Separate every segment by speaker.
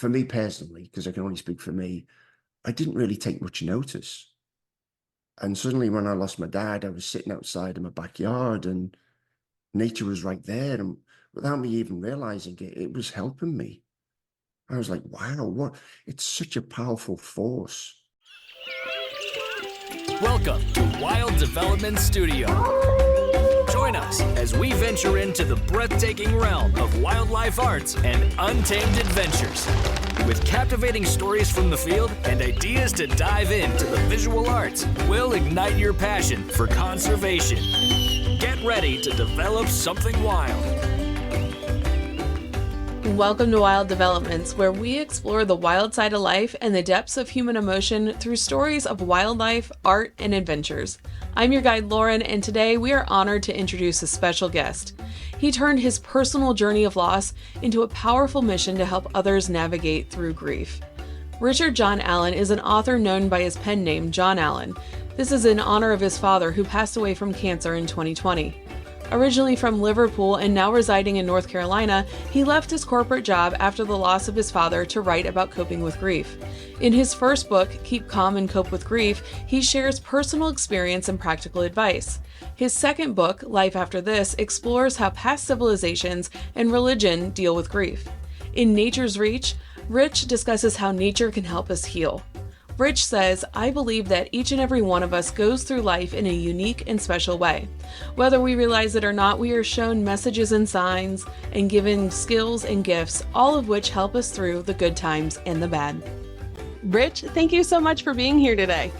Speaker 1: for me personally, because I can only speak for me, I didn't really take much notice. And suddenly when I lost my dad, I was sitting outside in my backyard and nature was right there. And without me even realizing it, it was helping me. I was like, wow, it's such a powerful force.
Speaker 2: Welcome to Wild Development Studio. Join us as we venture into the breathtaking realm of wildlife arts and untamed adventures. With captivating stories from the field and ideas to dive into the visual arts, we'll ignite your passion for conservation. Get ready to develop something wild.
Speaker 3: Welcome to Wild Developments, where we explore the wild side of life and the depths of human emotion through stories of wildlife, art, and adventures. I'm your guide, Lauren, and today we are honored to introduce a special guest. He turned his personal journey of loss into a powerful mission to help others navigate through grief. Richard John Allen is an author known by his pen name, John Allen. This is in honor of his father, who passed away from cancer in 2020. Originally from Liverpool and now residing in North Carolina, he left his corporate job after the loss of his father to write about coping with grief. In his first book, Keep Calm and Cope with Grief, he shares personal experience and practical advice. His second book, Life After This, explores how past civilizations and religion deal with grief. In Nature's Reach, Rich discusses how nature can help us heal. Rich says, I believe that each and every one of us goes through life in a unique and special way. Whether we realize it or not, we are shown messages and signs and given skills and gifts, all of which help us through the good times and the bad. Rich, thank you so much for being here today.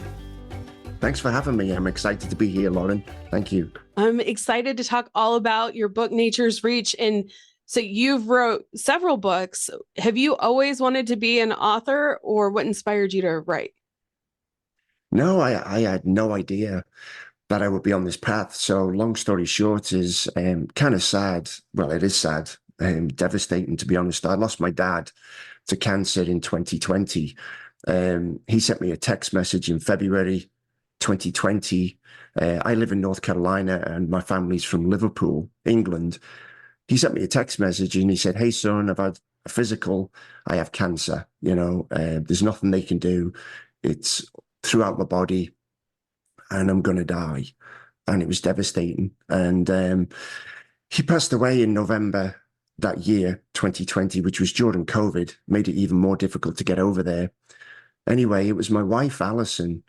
Speaker 1: Thanks for having me. I'm excited to be here, Lauren. Thank you.
Speaker 3: I'm excited to talk all about your book, Nature's Reach. And so you've wrote several books. Have you always wanted to be an author, or what inspired you to write?
Speaker 1: No, I had no idea that I would be on this path. So long story short is kind of sad. Well, it is sad, devastating, to be honest. I lost my dad to cancer in 2020. He sent me a text message in February 2020. I live in North Carolina and my family's from Liverpool, England. He sent me a text message and he said, hey, son, I've had a physical. I have cancer. There's nothing they can do. It's throughout my body and I'm going to die. And it was devastating. And he passed away in November that year, 2020, which was during COVID, made it even more difficult to get over there. Anyway, it was my wife, Alison.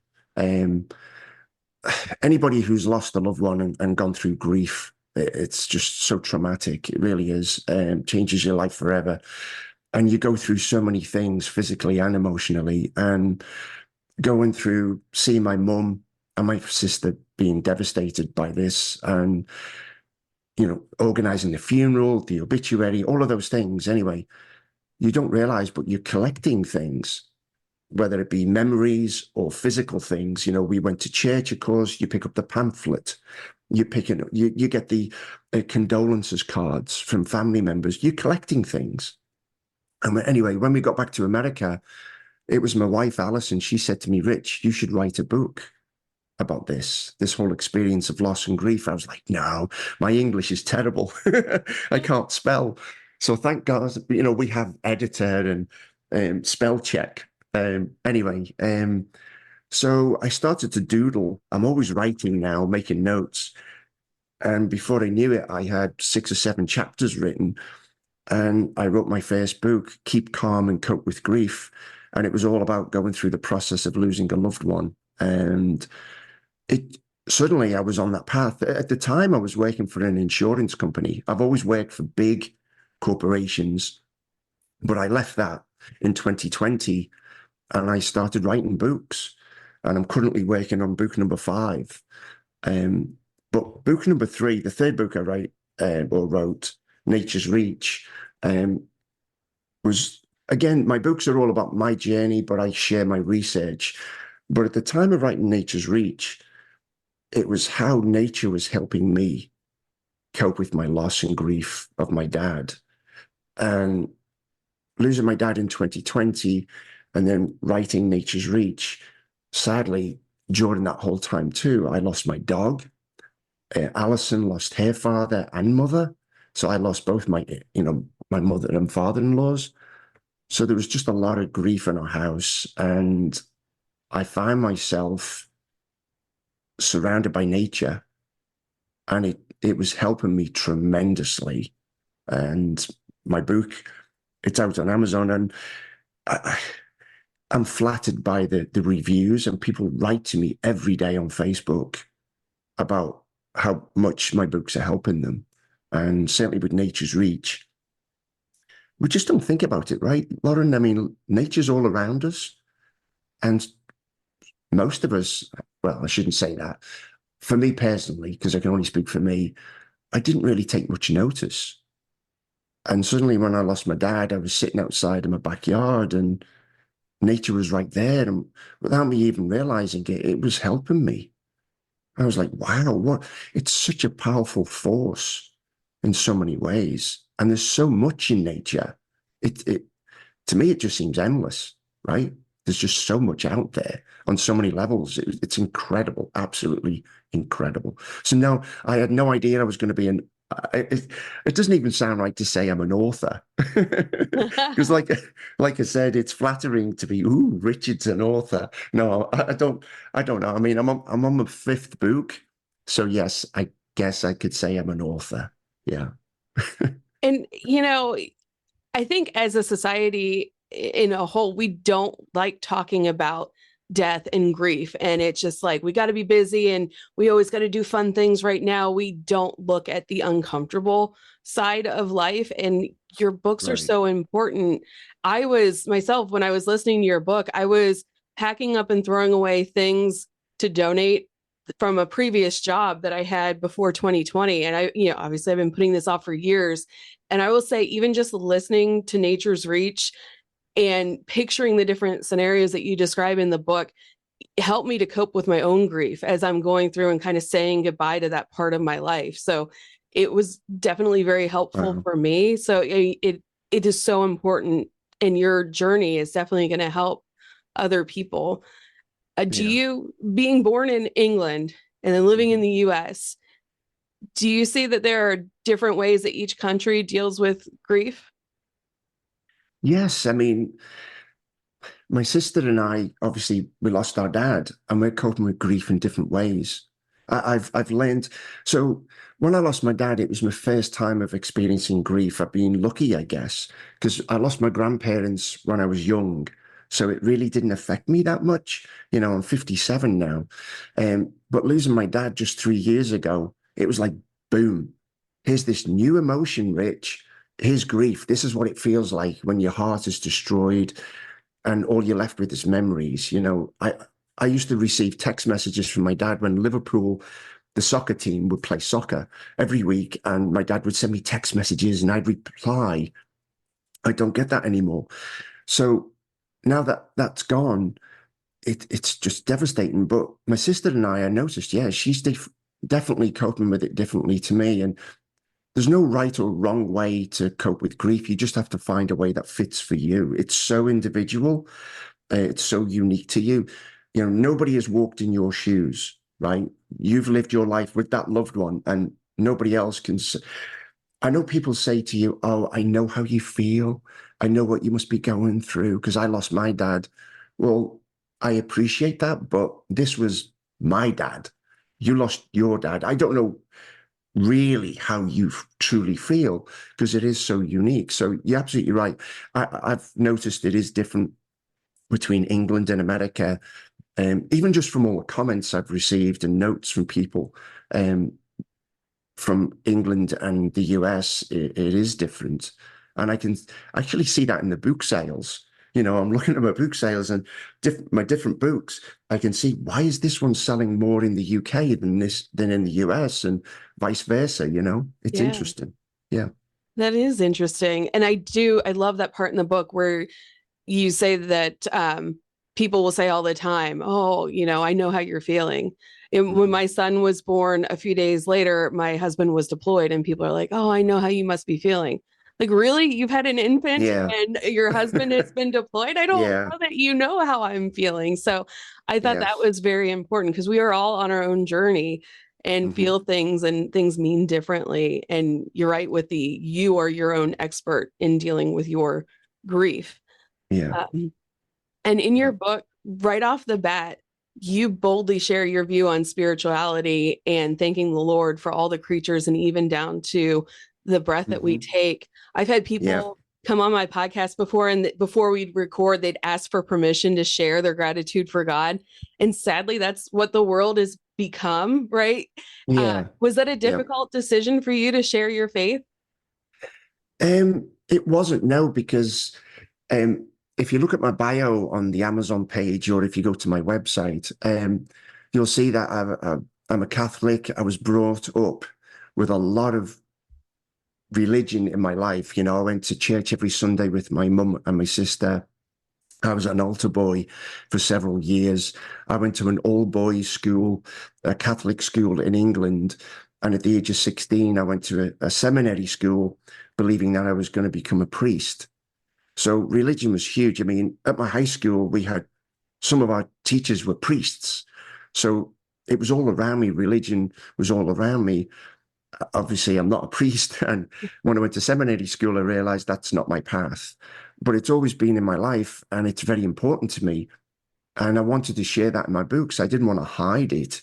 Speaker 1: Anybody who's lost a loved one and gone through grief, it's just so traumatic. It really is. Changes your life forever. And you go through so many things physically and emotionally. And going through seeing my mum and my sister being devastated by this and, organizing the funeral, the obituary, all of those things. Anyway, you don't realize, but you're collecting things, whether it be memories or physical things. We went to church, of course, you pick up the pamphlet. You get the condolences cards from family members. You're collecting things. And anyway, when we got back to America, it was my wife, Alison. She said to me, Rich, you should write a book about this whole experience of loss and grief. I was like, no, my English is terrible. I can't spell. So thank God, we have editor and spell check. So I started to doodle. I'm always writing now, making notes. And before I knew it, I had 6 or 7 chapters written. And I wrote my first book, Keep Calm and Cope with Grief. And it was all about going through the process of losing a loved one. And suddenly I was on that path. At the time, I was working for an insurance company. I've always worked for big corporations, but I left that in 2020 and I started writing books. And I'm currently working on book number 5. But book number 3, the third book I wrote, Nature's Reach, was, again, my books are all about my journey, but I share my research. But at the time of writing Nature's Reach, it was how nature was helping me cope with my loss and grief of my dad. And losing my dad in 2020 and then writing Nature's Reach, sadly, during that whole time too, I lost my dog. Alison lost her father and mother. So I lost both my mother and father-in-laws. So there was just a lot of grief in our house, and I find myself surrounded by nature, and it was helping me tremendously. And my book, it's out on Amazon, and I, I'm flattered by the reviews, and people write to me every day on Facebook about how much my books are helping them. And certainly with Nature's Reach, we just don't think about it, right, Lauren? I mean, nature's all around us. And most of us, well, I shouldn't say that. For me personally, because I can only speak for me, I didn't really take much notice. And suddenly when I lost my dad, I was sitting outside in my backyard and nature was right there. And without me even realizing it, it was helping me. I was like, wow, what? It's such a powerful force in so many ways. And there's so much in nature. It to me, it just seems endless, right? There's just so much out there on so many levels. It's incredible, absolutely incredible. So now I had no idea I was going to be it doesn't even sound right to say I'm an author because like I said, it's flattering to be, ooh, Richard's an author. No, I don't know. I mean, I'm on my fifth book. So yes, I guess I could say I'm an author. Yeah.
Speaker 3: And, I think as a society in a whole, we don't like talking about death and grief. And it's just like, we got to be busy and we always got to do fun things right now. We don't look at the uncomfortable side of life. And your books are
Speaker 1: Right.
Speaker 3: so important. I was myself, when I was listening to your book, I was packing up and throwing away things to donate from a previous job that I had before 2020. And obviously I've been putting this off for years. And I will say, even just listening to Nature's Reach and picturing the different scenarios that you describe in the book helped me to cope with my own grief as I'm going through and kind of saying goodbye to that part of my life. So it was definitely very helpful for me. So it is so important, and your journey is definitely going to help other people. Being born in England and then living in the US, do you see that there are different ways that each country deals with grief?
Speaker 1: Yes, I mean, my sister and I, obviously, we lost our dad, and we're coping with grief in different ways. I've learned. So when I lost my dad, it was my first time of experiencing grief. I've been lucky, I guess, because I lost my grandparents when I was young, so it really didn't affect me that much. I'm 57 now, but losing my dad just 3 years ago, it was like, boom, here's this new emotion, Rich. Here's grief. This is what it feels like when your heart is destroyed and all you're left with is memories. I used to receive text messages from my dad when Liverpool, the soccer team, would play soccer every week, and my dad would send me text messages and I'd reply. I don't get that anymore. So now that that's gone, it's just devastating. But my sister and I noticed, yeah, she's definitely coping with it differently to me. And there's no right or wrong way to cope with grief. You just have to find a way that fits for you. It's so individual. It's so unique to you. Nobody has walked in your shoes, right? You've lived your life with that loved one, and nobody else can. I know people say to you, oh, I know how you feel. I know what you must be going through because I lost my dad. Well, I appreciate that, but this was my dad. You lost your dad. I don't know really how you truly feel because it is so unique. So you're absolutely right. I've noticed it is different between England and America, even just from all the comments I've received and notes from people from England and the US, it is different. And I can actually see that in the book sales. I'm looking at my book sales and my different books. I can see, why is this one selling more in the UK than in the US, and vice versa. It's interesting. Yeah.
Speaker 3: That is interesting. And I love that part in the book where you say that people will say all the time, oh, I know how you're feeling. And when my son was born a few days later, my husband was deployed, and people are like, oh, I know how you must be feeling. Like, really? You've had an infant
Speaker 1: Yeah.
Speaker 3: and your husband has been deployed? I don't
Speaker 1: Yeah.
Speaker 3: know that you know how I'm feeling. So I thought that
Speaker 1: Yes.
Speaker 3: was very important because we are all on our own journey and feel things, and things mean differently. And you're right with you are your own expert in dealing with your grief.
Speaker 1: Yeah.
Speaker 3: And in your
Speaker 1: Yeah.
Speaker 3: book, right off the bat, you boldly share your view on spirituality and thanking the Lord for all the creatures and even down to the breath that we take. I've had
Speaker 1: Yeah.
Speaker 3: people come on my podcast before, and before we'd record, they'd ask for permission to share their gratitude for God. And sadly, that's what the world has become, right?
Speaker 1: Yeah.
Speaker 3: Was that a
Speaker 1: Yeah.
Speaker 3: difficult decision for you to share your faith?
Speaker 1: It wasn't, no, because um, if you look at my bio on the Amazon page, or if you go to my website, you'll see that I'm a Catholic. I was brought up with a lot of religion in my life. I went to church every Sunday with my mum and my sister. I was an altar boy for several years. I went to an all-boys school, a Catholic school in England. And at the age of 16, I went to a seminary school, believing that I was going to become a priest. So religion was huge. I mean, at my high school, we had some of our teachers were priests. So it was all around me. Religion was all around me. Obviously, I'm not a priest. And when I went to seminary school, I realized that's not my path. But it's always been in my life, and it's very important to me. And I wanted to share that in my books. I didn't want to hide it.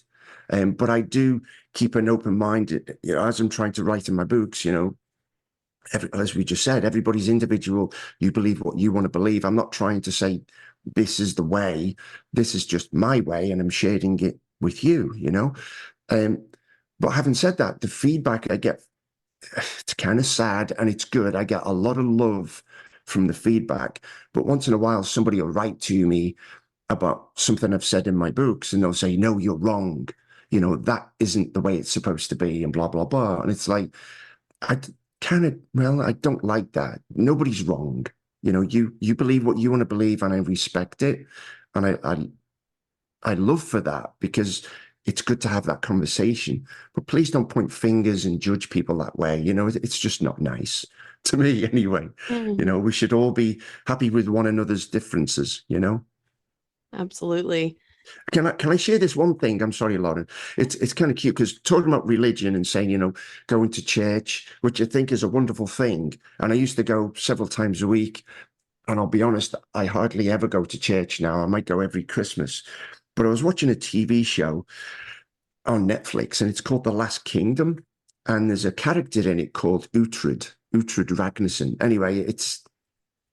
Speaker 1: But I do keep an open mind, as I'm trying to write in my books, as we just said, everybody's individual. You believe what you want to believe. I'm not trying to say this is the way. This is just my way, and I'm sharing it with you. But having said that, the feedback I get, it's kind of sad and it's good. I get a lot of love from the feedback. But once in a while, somebody will write to me about something I've said in my books, and they'll say, no, you're wrong. That isn't the way it's supposed to be, and blah, blah, blah. And it's like, I don't like that. Nobody's wrong. You believe what you want to believe, and I respect it. And I love for that, because it's good to have that conversation. But please don't point fingers and judge people that way. It's just not nice to me anyway. We should all be happy with one another's differences.
Speaker 3: Absolutely.
Speaker 1: Can I share this one thing? I'm sorry, Lauren. It's kind of cute, because talking about religion and saying, going to church, which I think is a wonderful thing. And I used to go several times a week. And I'll be honest, I hardly ever go to church now. I might go every Christmas. But I was watching a TV show on Netflix, and it's called The Last Kingdom. And there's a character in it called Uhtred Ragnarsson. Anyway, it's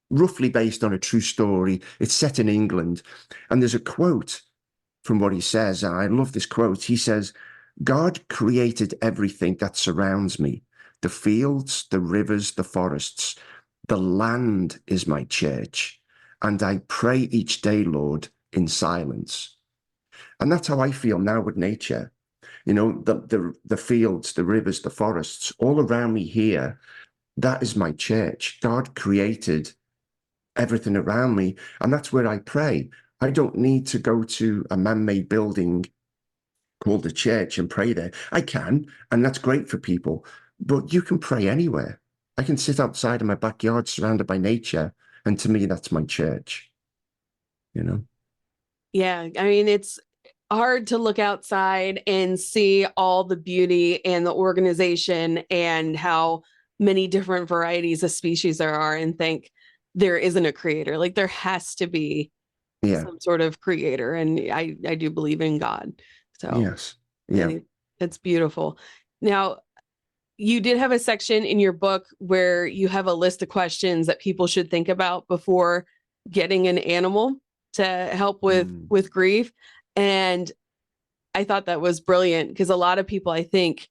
Speaker 1: roughly based on a true story. It's set in England. And there's a quote from what he says, and I love this quote. He says, God created everything that surrounds me, the fields, the rivers, the forests. The land is my church, and I pray each day, Lord, in silence. And that's how I feel now with nature. The fields, the rivers, the forests, all around me here, that is my church. God created everything around me, and that's where I pray. I don't need to go to a man-made building called a church and pray there. I can, and that's great for people, but you can pray anywhere. I can sit outside in my backyard surrounded by nature, and to me, that's my church.
Speaker 3: Yeah, I mean, it's hard to look outside and see all the beauty and the organization and how many different varieties of species there are, and think there isn't a creator. Like, there has to be some sort of creator, and I do believe in God. So
Speaker 1: yes, yeah,
Speaker 3: it's beautiful. Now, you did have a section in your book where you have a list of questions that people should think about before getting an animal to help with grief. And I thought that was brilliant, because a lot of people, I think,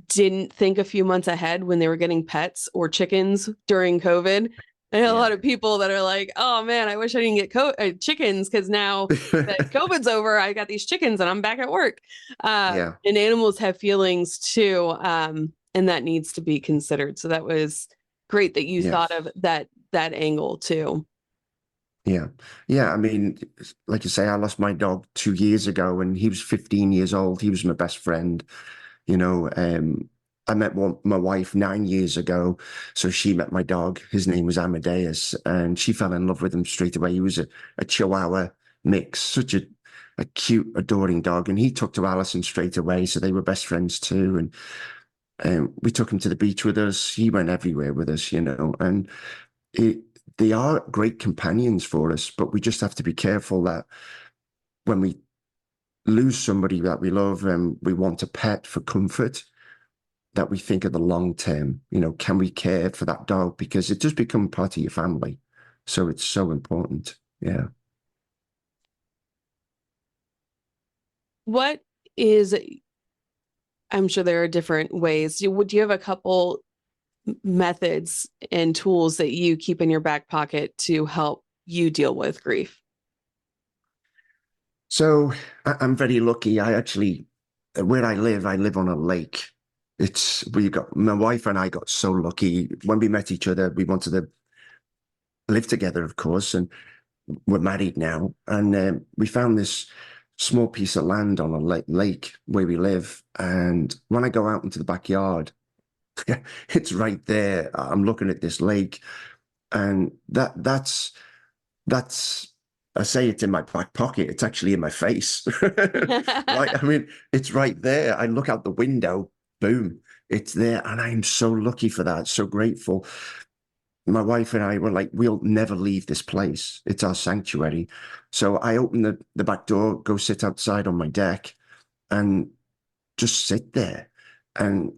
Speaker 3: didn't think a few months ahead when they were getting pets or chickens during COVID. And a lot of people that are like, oh man, I wish I didn't get chickens, because now that COVID's over, I got these chickens and I'm back at work. And animals have feelings too. And that needs to be considered. So that was great that you thought of that angle too.
Speaker 1: Yeah. I mean, like you say, I lost my dog 2 years ago, and he was 15 years old. He was my best friend. I met my wife 9 years ago, so she met my dog. His name was Amadeus, and she fell in love with him straight away. He was a Chihuahua mix, such a cute, adoring dog, and he took to Alison straight away, so they were best friends too. And we took him to the beach with us. He went everywhere with us, and they are great companions for us, but we just have to be careful that when we lose somebody that we love and we want a pet for comfort, that we think of the long term. Can we care for that dog? Because it does become part of your family. So it's so important. Yeah.
Speaker 3: What is, I'm sure there are different ways. Do you have a couple methods and tools that you keep in your back pocket to help you deal with grief?
Speaker 1: So I'm very lucky. Where I live on a lake. My wife and I got so lucky. When we met each other, we wanted to live together, of course, and we're married now. And we found this small piece of land on a lake where we live. And when I go out into the backyard, it's right there. I'm looking at this lake, and that's I say it's in my back pocket. It's actually in my face. Right? I mean, it's right there. I look out the window, boom, it's there. And I'm so lucky for that. So grateful. My wife and I were like, we'll never leave this place. It's our sanctuary. So I open the back door, go sit outside on my deck and just sit there. And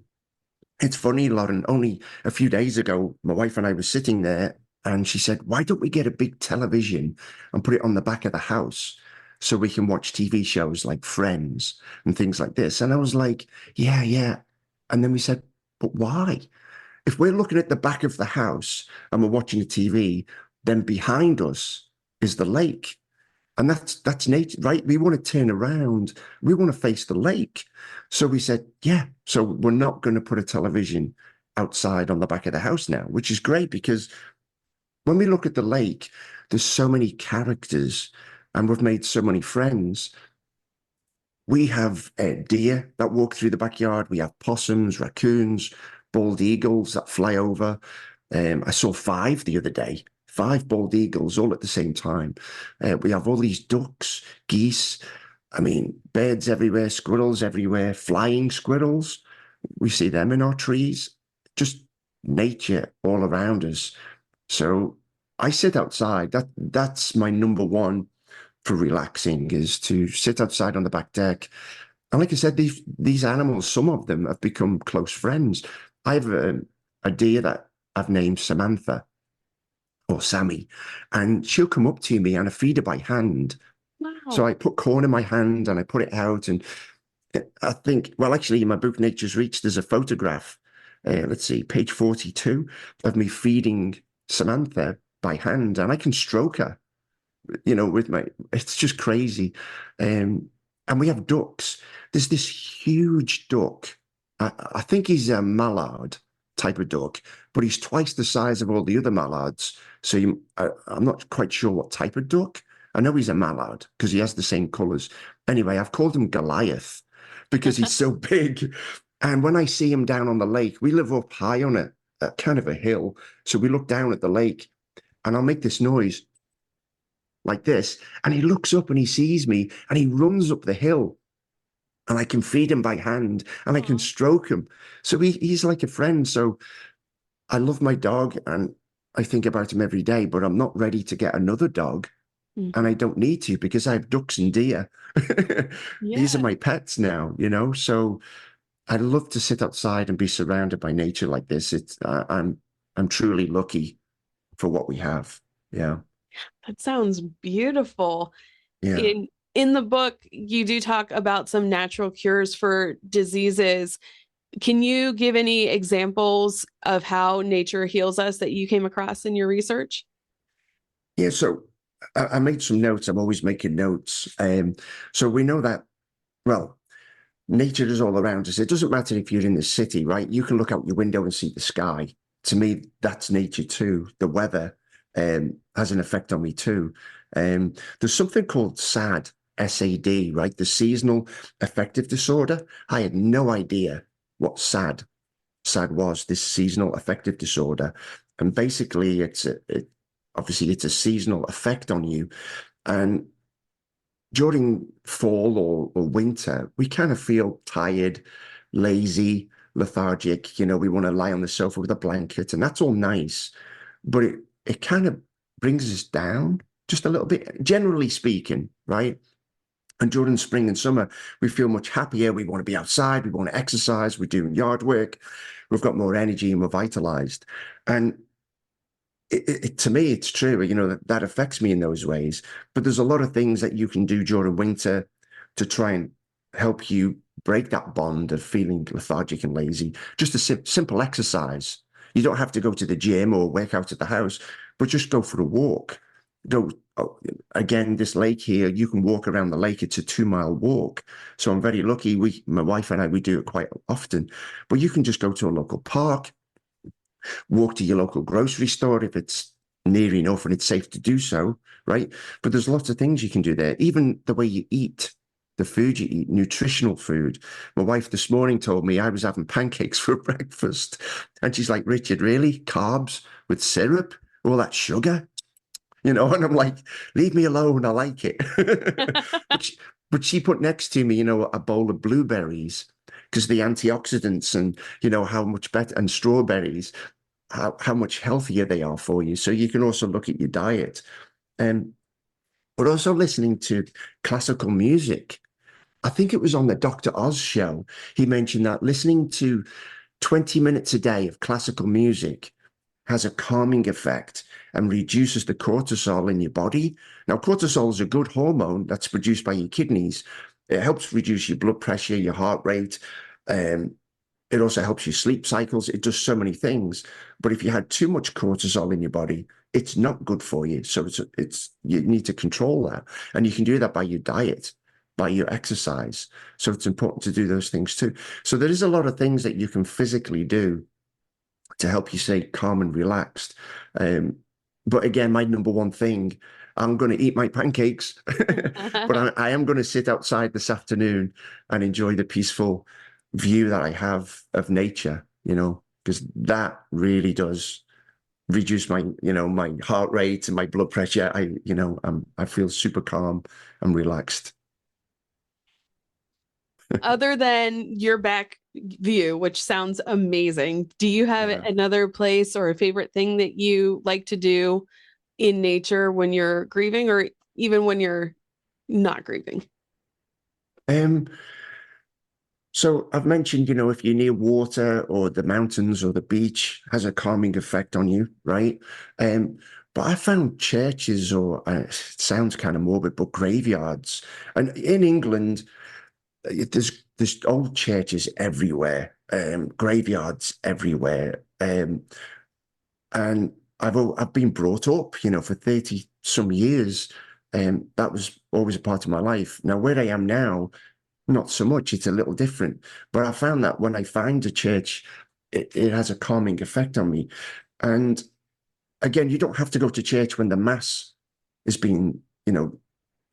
Speaker 1: it's funny, Lauren, only a few days ago, my wife and I were sitting there and she said, why don't we get a big television and put it on the back of the house so we can watch TV shows like Friends and things like this? And I was like, yeah, yeah. And then we said, but why? If we're looking at the back of the house and we're watching the TV, then behind us is the lake. And that's nature, right? We want to turn around. We want to face the lake. So we said, yeah. So we're not going to put a television outside on the back of the house now, which is great because when we look at the lake, there's so many characters and we've made so many friends. We have deer that walk through the backyard. We have possums, raccoons, bald eagles that fly over. I saw 5 the other day. 5 bald eagles all at the same time. We have all these ducks, geese, I mean, birds everywhere, squirrels everywhere, flying squirrels. We see them in our trees, just nature all around us. So I sit outside. That's my number one for relaxing, is to sit outside on the back deck. And like I said, these animals, some of them have become close friends. I have a deer that I've named Samantha, or Sammy, and she'll come up to me and I feed her by hand.
Speaker 3: Wow.
Speaker 1: So I put corn in my hand and I put it out. And I think, well, actually, in my book, Nature's Reach, there's a photograph, let's see, page 42, of me feeding Samantha by hand. And I can stroke her, it's just crazy. And we have ducks. There's this huge duck. I think he's a mallard type of duck, but he's twice the size of all the other mallards. So I'm not quite sure what type of duck. I know he's a mallard because he has the same colors. Anyway, I've called him Goliath because he's so big. And when I see him down on the lake, we live up high on a kind of a hill. So we look down at the lake and I'll make this noise like this. And he looks up and he sees me and he runs up the hill. And I can feed him by hand and I can stroke him. So he's like a friend. So I love my dog and I think about him every day, but I'm not ready to get another dog. And I don't need to because I have ducks and deer. These are my pets now, So I love to sit outside and be surrounded by nature like this. I'm truly lucky for what we have. Yeah.
Speaker 3: That sounds beautiful.
Speaker 1: Yeah.
Speaker 3: In the book, you do talk about some natural cures for diseases. Can you give any examples of how nature heals us that you came across in your research?
Speaker 1: Yeah, so I made some notes. I'm always making notes. So we know that, well, nature is all around us. It doesn't matter if you're in the city, right? You can look out your window and see the sky. To me, that's nature too. The weather has an effect on me too. There's something called SAD, SAD, right? The seasonal affective disorder. I had no idea what SAD was, this seasonal affective disorder. And basically, obviously it's a seasonal effect on you. And during fall or winter, we kind of feel tired, lazy, lethargic. We want to lie on the sofa with a blanket, and that's all nice. But it kind of brings us down just a little bit, generally speaking, right? And during spring and summer, we feel much happier. We want to be outside. We want to exercise. We're doing yard work. We've got more energy and we're vitalized. And to me, it's true, you know, that affects me in those ways. But there's a lot of things that you can do during winter to try and help you break that bond of feeling lethargic and lazy. Just a simple exercise. You don't have to go to the gym or work out at the house, but just go for a walk. Go, oh, again, this lake here, you can walk around the lake. It's a 2-mile walk. So I'm very lucky. My wife and I, we do it quite often. But you can just go to a local park, walk to your local grocery store if it's near enough and it's safe to do so, right? But there's lots of things you can do there. Even the way you eat, the food you eat, nutritional food. My wife this morning told me I was having pancakes for breakfast. And she's like, Richard, really? Carbs with syrup? All that sugar? You know, and I'm like, leave me alone. I like it. but she put next to me, you know, a bowl of blueberries because the antioxidants and, you know, how much better, and strawberries, how much healthier they are for you. So you can also look at your diet. But also listening to classical music. I think it was on the Dr. Oz show. He mentioned that listening to 20 minutes a day of classical music has a calming effect and reduces the cortisol in your body. Now, cortisol is a good hormone that's produced by your kidneys. It helps reduce your blood pressure, your heart rate. It also helps your sleep cycles. It does so many things. But if you had too much cortisol in your body, it's not good for you. So you need to control that. And you can do that by your diet, by your exercise. So it's important to do those things too. So there is a lot of things that you can physically do to help you stay calm and relaxed. But again, my number one thing, I'm going to eat my pancakes, but I am going to sit outside this afternoon and enjoy the peaceful view that I have of nature, you know, because that really does reduce my, you know, my heart rate and my blood pressure. I feel super calm and relaxed.
Speaker 3: Other than your back view, which sounds amazing, do you have another place or a favorite thing that you like to do in nature when you're grieving or even when you're not grieving?
Speaker 1: So I've mentioned, you know, if you're near water or the mountains or the beach, has a calming effect on you, right? But I found churches it sounds kind of morbid, but graveyards. And in England, there's old churches everywhere, graveyards everywhere. And I've been brought up, you know, for 30 some years. That was always a part of my life. Now, where I am now, not so much. It's a little different. But I found that when I find a church, it has a calming effect on me. And again, you don't have to go to church when the mass is being, you know,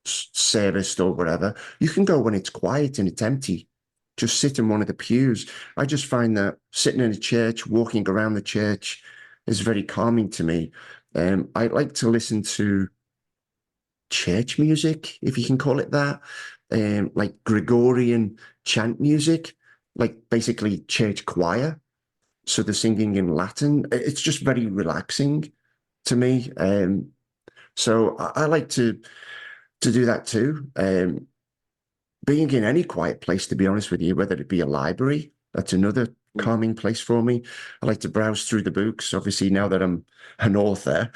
Speaker 1: serviced or whatever. You can go when it's quiet and it's empty. Just sit in one of the pews. I just find that sitting in a church, walking around the church is very calming to me. I like to listen to church music, if you can call it that, like Gregorian chant music, like basically church choir. So they're singing in Latin. It's just very relaxing to me. So I like to do that too. Being in any quiet place, to be honest with you, whether it be a library, that's another calming place for me. I like to browse through the books. Obviously, now that I'm an author,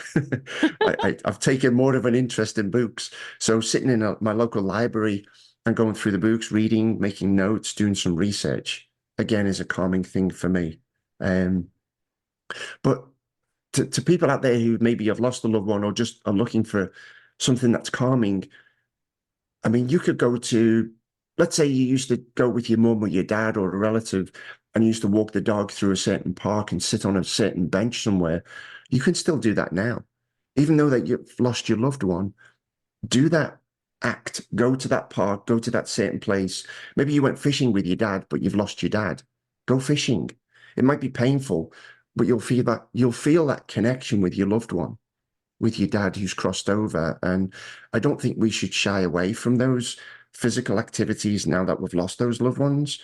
Speaker 1: I've taken more of an interest in books. So sitting in my local library and going through the books, reading, making notes, doing some research, again, is a calming thing for me. But to people out there who maybe have lost a loved one or just are looking for something that's calming, I mean, you could go to, let's say you used to go with your mum or your dad or a relative and you used to walk the dog through a certain park and sit on a certain bench somewhere. You can still do that now. Even though that you've lost your loved one, do that act. Go to that park, go to that certain place. Maybe you went fishing with your dad, but you've lost your dad. Go fishing. It might be painful, but you'll feel that connection with your loved one, with your dad who's crossed over. And I don't think we should shy away from those physical activities now that we've lost those loved ones.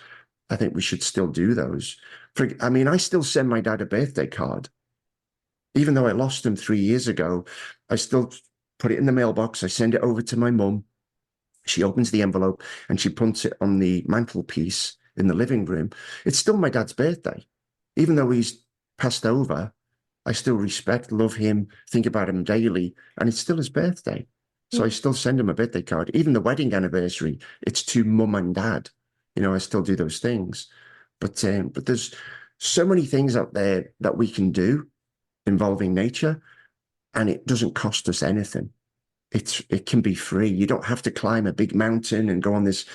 Speaker 1: I think we should still do those. I mean, I still send my dad a birthday card. Even though I lost him 3 years ago, I still put it in the mailbox. I send it over to my mum. She opens the envelope and she puts it on the mantelpiece in the living room. It's still my dad's birthday. Even though he's passed over, I still respect, love him, think about him daily, and it's still his birthday. So I still send him a birthday card. Even the wedding anniversary, it's to mum and dad. I still do those things. But there's so many things out there that we can do involving nature, and it doesn't cost us anything. It can be free. You don't have to climb a big mountain and go on this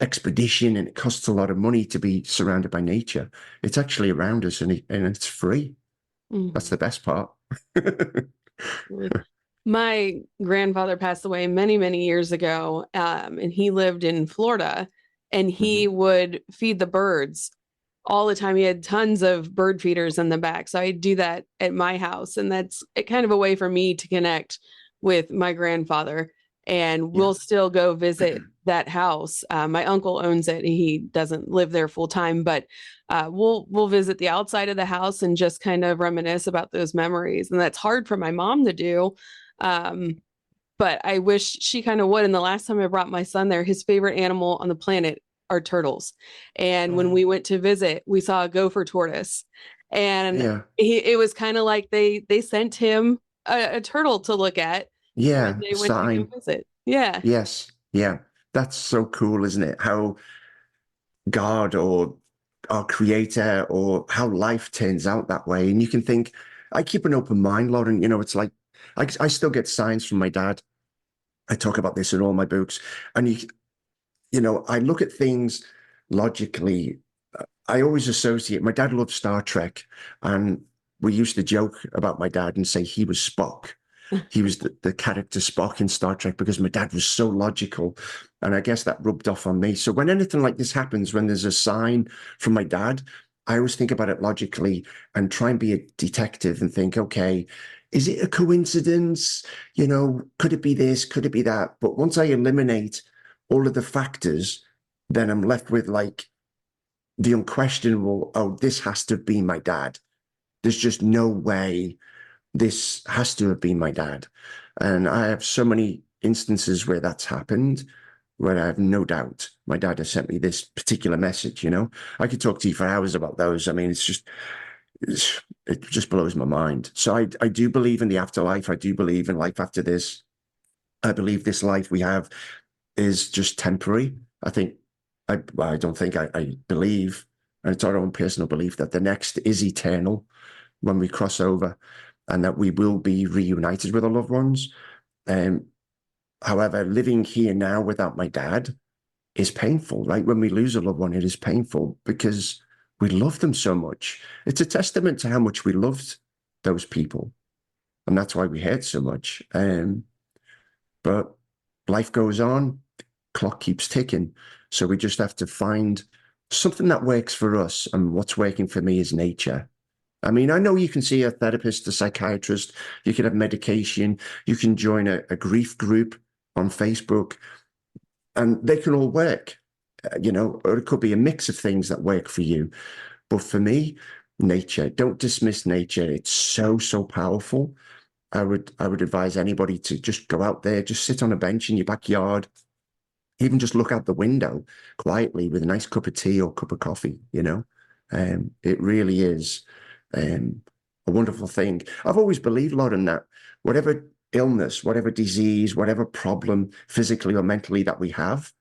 Speaker 1: expedition, and it costs a lot of money to be surrounded by nature. It's actually around us, and it's free. That's the best part.
Speaker 3: My grandfather passed away many, many years ago, and he lived in Florida, and he would feed the birds all the time. He had tons of bird feeders in the back. So I do that at my house. And that's kind of a way for me to connect with my grandfather. And we'll still go visit that house. My uncle owns it. He doesn't live there full time, but we'll visit the outside of the house and just kind of reminisce about those memories. And that's hard for my mom to do. But I wish she kind of would. And the last time I brought my son there, his favorite animal on the planet are turtles. And when we went to visit, we saw a gopher tortoise. And it was kind of like they sent him a turtle to look at.
Speaker 1: Yeah,
Speaker 3: when they went to go visit. Yeah.
Speaker 1: Yes. Yeah. That's so cool, isn't it? How God or our creator or how life turns out that way. And you can think, I keep an open mind, Lauren. It's like I still get signs from my dad. I talk about this in all my books. And I look at things logically. I always associate, my dad loved Star Trek, and we used to joke about my dad and say he was Spock. He was the character Spock in Star Trek because my dad was so logical. And I guess that rubbed off on me. So when anything like this happens, when there's a sign from my dad, I always think about it logically and try and be a detective and think, okay, is it a coincidence? Could it be this? Could it be that? But once I eliminate all of the factors, then I'm left with like the unquestionable, oh, this has to be my dad. There's just no way this has to have been my dad. And I have so many instances where that's happened, where I have no doubt my dad has sent me this particular message. I could talk to you for hours about those. I mean, it just blows my mind. So I do believe in the afterlife. I do believe in life after this. I believe this life we have is just temporary. I don't think I believe, and it's our own personal belief, that the next is eternal when we cross over, and that we will be reunited with our loved ones. However, living here now without my dad is painful, right? When we lose a loved one, it is painful because we love them so much. It's a testament to how much we loved those people. And that's why we hurt so much. But life goes on, clock keeps ticking. So we just have to find something that works for us. And what's working for me is nature. I mean, I know you can see a therapist, a psychiatrist, you can have medication, you can join a grief group on Facebook, and they can all work, or it could be a mix of things that work for you. But for me, nature, don't dismiss nature. It's so, so powerful. I would advise anybody to just go out there, just sit on a bench in your backyard, even just look out the window quietly with a nice cup of tea or cup of coffee, It really is a wonderful thing. I've always believed, Lauren, that whatever illness, whatever disease, whatever problem physically or mentally that we have,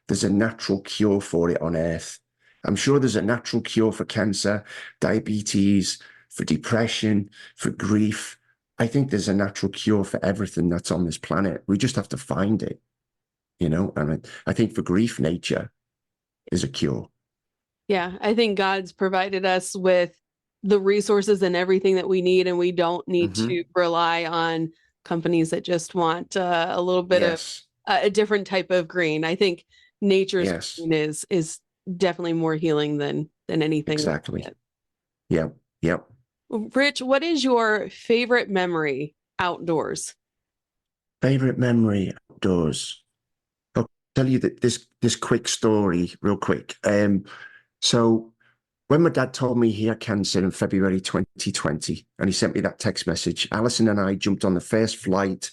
Speaker 1: there's a natural cure for it on earth. I'm sure there's a natural cure for cancer, diabetes, for depression, for grief. I think there's a natural cure for everything that's on this planet. We just have to find it, and I think for grief, nature is a cure.
Speaker 3: Yeah, I think God's provided us with the resources and everything that we need, and we don't need to rely on companies that just want a little bit of a different type of green. I think nature's green is definitely more healing than anything.
Speaker 1: Exactly. Yep.
Speaker 3: Rich, what is your favorite memory outdoors?
Speaker 1: Favorite memory outdoors. I'll tell you that this quick story real quick. So when my dad told me he had cancer in February 2020, and he sent me that text message, Alison and I jumped on the first flight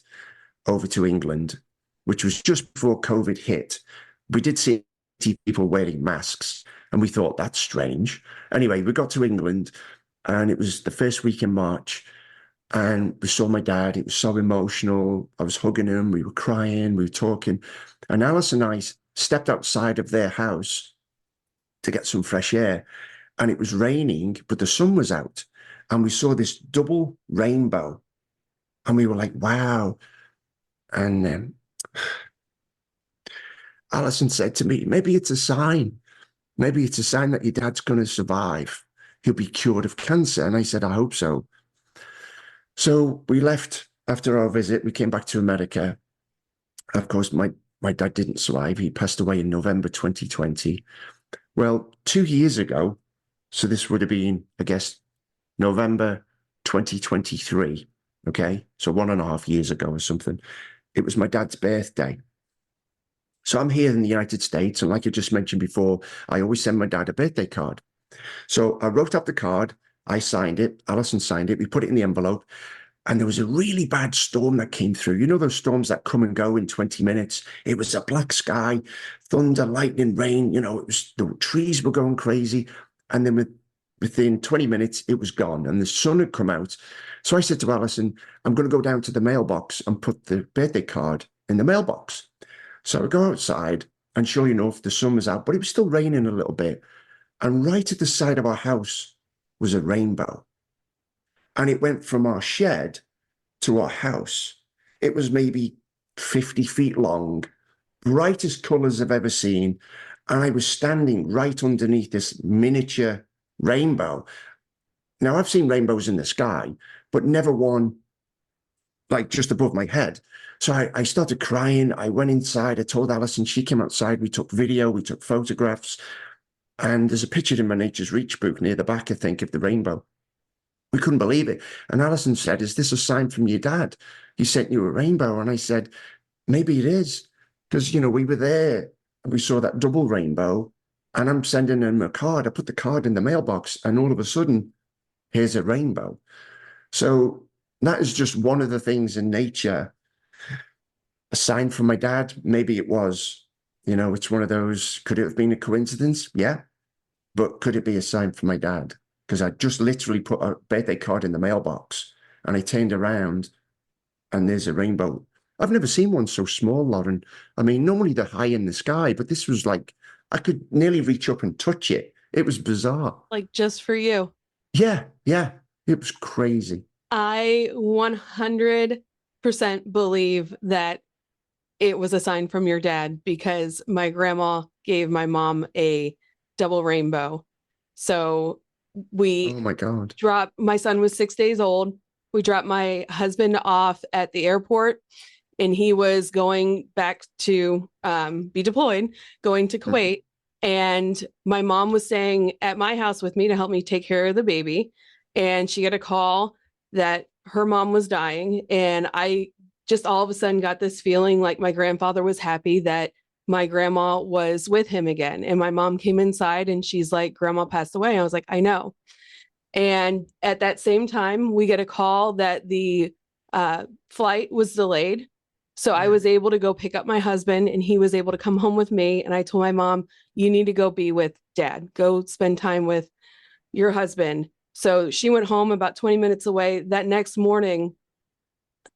Speaker 1: over to England, which was just before COVID hit. We did see people wearing masks, and we thought that's strange. Anyway, we got to England, and it was the first week in March, and we saw my dad. It was so emotional. I was hugging him. We were crying. We were talking. And Alice and I stepped outside of their house to get some fresh air. And it was raining, but the sun was out. And we saw this double rainbow. And we were like, wow. And Alison said to me, maybe it's a sign. Maybe it's a sign that your dad's going to survive. He'll be cured of cancer. And I said, I hope so. So we left after our visit. We came back to America. Of course, my dad didn't survive. He passed away in November 2020. Well, 2 years ago, so this would have been, I guess, November 2023. Okay. So 1.5 years ago or something. It was my dad's birthday. So I'm here in the United States. And like I just mentioned before, I always send my dad a birthday card. So I wrote up the card. I signed it. Alison signed it. We put it in the envelope. And there was a really bad storm that came through. You know those storms that come and go in 20 minutes? It was a black sky, thunder, lightning, rain. You know, the trees were going crazy. And then within 20 minutes, it was gone. And the sun had come out. So I said to Alison, I'm going to go down to the mailbox and put the birthday card in the mailbox. So I go outside, and sure enough, the sun was out, but it was still raining a little bit. And right at the side of our house was a rainbow. And it went from our shed to our house. It was maybe 50 feet long, brightest colors I've ever seen. And I was standing right underneath this miniature rainbow. Now, I've seen rainbows in the sky, but never one like just above my head. So I started crying. I went inside. I told Alison. She came outside. We took video. We took photographs. And there's a picture in my Nature's Reach book near the back, I think, of the rainbow. We couldn't believe it. And Alison said, is this a sign from your dad? He sent you a rainbow. And I said, maybe it is. Because, you know, we were there and we saw that double rainbow. And I'm sending him a card. I put the card in the mailbox. And all of a sudden, here's a rainbow. So that is just one of the things in nature. A sign from my dad? Maybe it was. You know, it's one of those, could it have been a coincidence? Yeah. But could it be a sign from my dad? Because I just literally put a birthday card in the mailbox and I turned around and there's a rainbow. I've never seen one so small, Lauren. I mean, normally they're high in the sky, but this was like, I could nearly reach up and touch it. It was bizarre.
Speaker 3: Like just for you.
Speaker 1: Yeah, yeah. It was crazy.
Speaker 3: I 100% believe that it was a sign from your dad because my grandma gave my mom a double rainbow. So we
Speaker 1: oh my God.
Speaker 3: my son was 6 days old. We dropped my husband off at the airport and he was going back to be deployed, going to Kuwait. And my mom was staying at my house with me to help me take care of the baby. And she got a call that her mom was dying. And I just all of a sudden got this feeling like my grandfather was happy that my grandma was with him again. And my mom came inside and she's like, Grandma passed away. I was like, I know. And at that same time, we get a call that the flight was delayed. So I was able to go pick up my husband and he was able to come home with me. And I told my mom, you need to go be with Dad. Go spend time with your husband. So she went home about 20 minutes away. That next morning,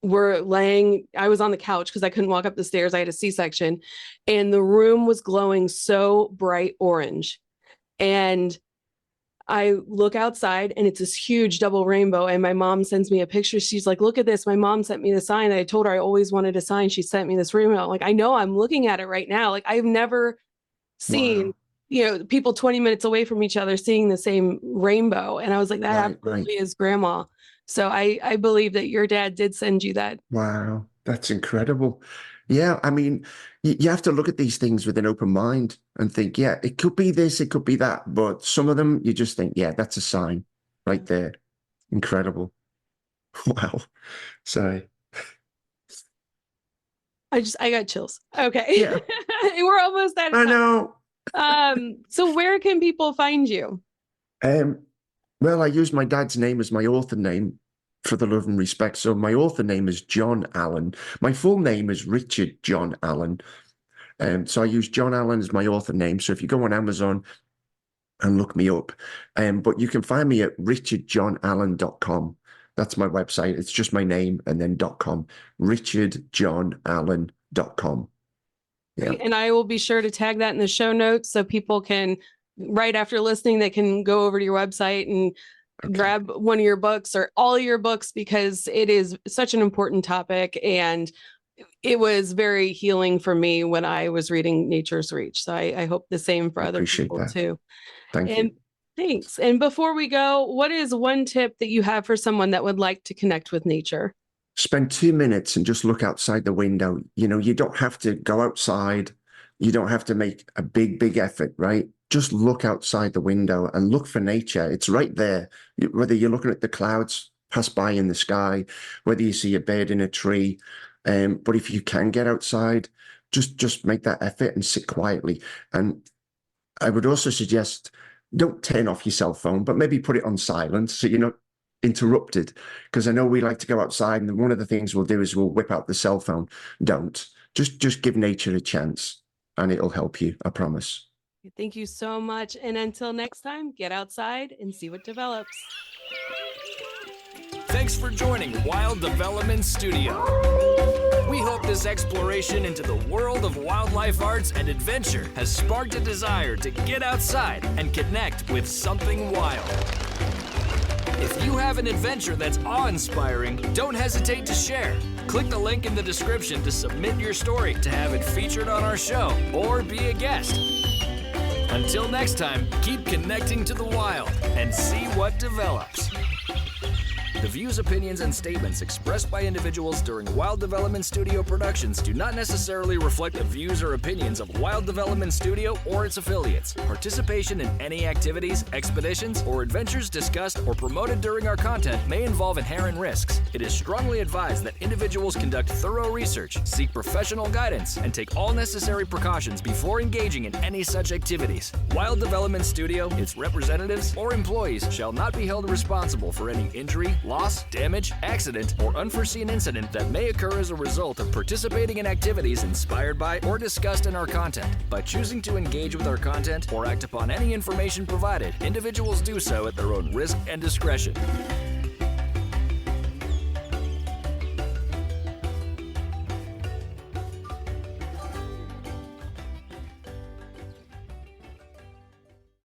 Speaker 3: I was on the couch because I couldn't walk up the stairs. I had a C-section and the room was glowing so bright orange. And I look outside and it's this huge double rainbow. And my mom sends me a picture. She's like, look at this. My mom sent me the sign. I told her I always wanted a sign. She sent me this rainbow. Like, I know, I'm looking at it right now. Like, I've never seen, people 20 minutes away from each other seeing the same rainbow. And I was like, that absolutely is Grandma. So I believe that your dad did send you that.
Speaker 1: Wow, that's incredible. Yeah, I mean, you have to look at these things with an open mind and think, yeah, it could be this, it could be that. But some of them, you just think, yeah, that's a sign right there. Incredible. Wow. Sorry.
Speaker 3: I got chills. Okay.
Speaker 1: Yeah.
Speaker 3: We're almost at
Speaker 1: I know.
Speaker 3: So where can people find you?
Speaker 1: Um, well, I use my dad's name as my author name for the love and respect. So my author name is John Allen. My full name is Richard John Allen. So I use John Allen as my author name. So if you go on Amazon and look me up, but you can find me at richardjohnallen.com. That's my website. It's just my name and then .com, richardjohnallen.com. Yeah.
Speaker 3: And I will be sure to tag that in the show notes so people can, right after listening, they can go over to your website and grab one of your books or all your books, because it is such an important topic. And it was very healing for me when I was reading Nature's Reach. So I hope the same for other people too.
Speaker 1: Thank you.
Speaker 3: Thanks. And before we go, what is one tip that you have for someone that would like to connect with nature?
Speaker 1: Spend 2 minutes and just look outside the window. You know, you don't have to go outside. You don't have to make a big effort, right? Just look outside the window and look for nature. It's right there. Whether you're looking at the clouds pass by in the sky, whether you see a bird in a tree. But if you can get outside, just make that effort and sit quietly. And I would also suggest, don't turn off your cell phone, but maybe put it on silent so you're not interrupted. Because I know we like to go outside, and one of the things we'll do is we'll whip out the cell phone. Don't. Just give nature a chance, and it'll help you, I promise.
Speaker 3: Thank you so much. And until next time, get outside and see what develops.
Speaker 2: Thanks for joining Wild Development Studio. We hope this exploration into the world of wildlife arts and adventure has sparked a desire to get outside and connect with something wild. If you have an adventure that's awe-inspiring, don't hesitate to share. Click the link in the description to submit your story to have it featured on our show or be a guest. Until next time, keep connecting to the wild and see what develops. The views, opinions, and statements expressed by individuals during Wild Development Studio productions do not necessarily reflect the views or opinions of Wild Development Studio or its affiliates. Participation in any activities, expeditions, or adventures discussed or promoted during our content may involve inherent risks. It is strongly advised that individuals conduct thorough research, seek professional guidance, and take all necessary precautions before engaging in any such activities. Wild Development Studio, its representatives, or employees shall not be held responsible for any injury, loss, damage, accident, or unforeseen incident that may occur as a result of participating in activities inspired by or discussed in our content. By choosing to engage with our content or act upon any information provided, individuals do so at their own risk and discretion.